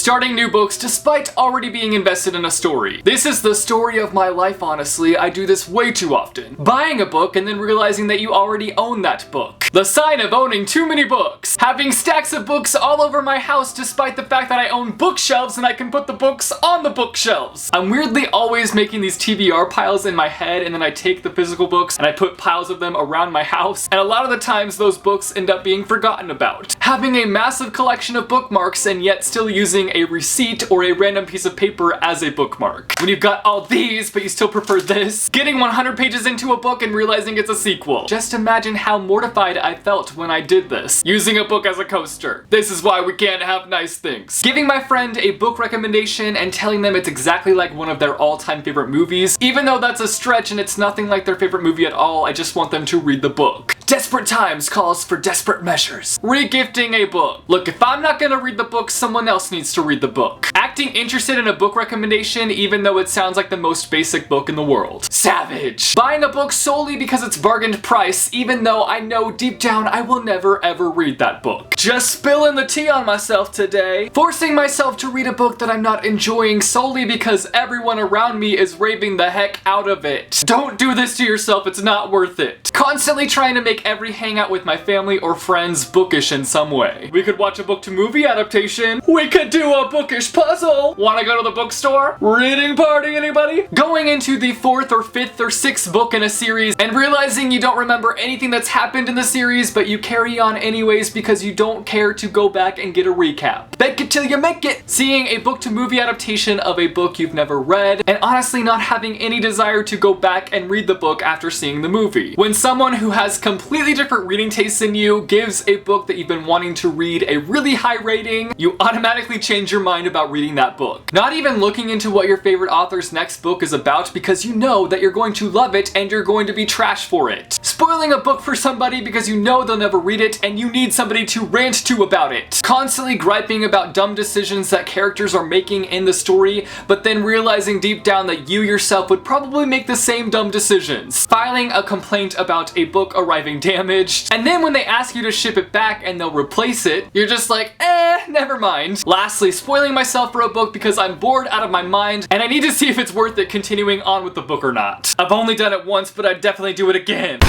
starting new books despite already being invested in a story. This is the story of my life, honestly. I do this way too often. Buying a book and then realizing that you already own that book. The sign of owning too many books. Having stacks of books all over my house despite the fact that I own bookshelves and I can put the books on the bookshelves. I'm weirdly always making these TBR piles in my head, and then I take the physical books and I put piles of them around my house, and a lot of the times those books end up being forgotten about. Having a massive collection of bookmarks and yet still using a receipt or a random piece of paper as a bookmark. When you've got all these but you still prefer this. Getting 100 pages into a book and realizing it's a sequel. Just imagine how mortified I felt when I did this. Using a book as a coaster. This is why we can't have nice things. Giving my friend a book recommendation and telling them it's exactly like one of their all-time favorite movies. Even though that's a stretch and it's nothing like their favorite movie at all, I just want them to read the book. Desperate times calls for desperate measures. Regifting a book. Look, if I'm not gonna read the book, someone else needs to read the book. Acting interested in a book recommendation even though it sounds like the most basic book in the world. Savage. Buying a book solely because it's bargained price even though I know deep down I will never ever read that book. Just spilling the tea on myself today. Forcing myself to read a book that I'm not enjoying solely because everyone around me is raving the heck out of it. Don't do this to yourself, it's not worth it. Constantly trying to make every hangout with my family or friends bookish in some way. We could watch a book to movie adaptation. We could do a bookish puzzle. Wanna go to the bookstore? Reading party, anybody? Going into the 4th or 5th or 6th book in a series and realizing you don't remember anything that's happened in the series, but you carry on anyways because you don't care to go back and get a recap. Bake it till you make it. Seeing a book to movie adaptation of a book you've never read, and honestly not having any desire to go back and read the book after seeing the movie. When someone who has completely different reading tastes than you gives a book that you've been wanting to read a really high rating, you automatically change your mind about reading that book. Not even looking into what your favorite author's next book is about because you know that you're going to love it and you're going to be trash for it. Spoiling a book for somebody because you know they'll never read it and you need somebody to rant to about it. Constantly griping about dumb decisions that characters are making in the story, but then realizing deep down that you yourself would probably make the same dumb decisions. Filing a complaint about a book arriving damaged, and then when they ask you to ship it back and they'll replace it, you're just like, never mind. Lastly, spoiling myself for a book because I'm bored out of my mind and I need to see if it's worth it continuing on with the book or not. I've only done it once, but I'd definitely do it again.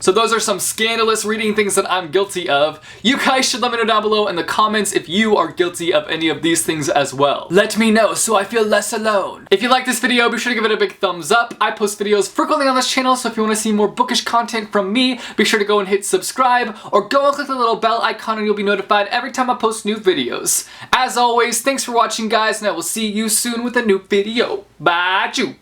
So those are some scandalous reading things that I'm guilty of. You guys should let me know down below in the comments if you are guilty of any of these things as well. Let me know so I feel less alone. If you like this video, be sure to give it a big thumbs up. I post videos frequently on this channel, so if you want to see more bookish content from me, be sure to go and hit subscribe or go and click the little bell icon and you'll be notified every time I post new videos. As always, thanks for watching guys, and I will see you soon with a new video. Bye, choo.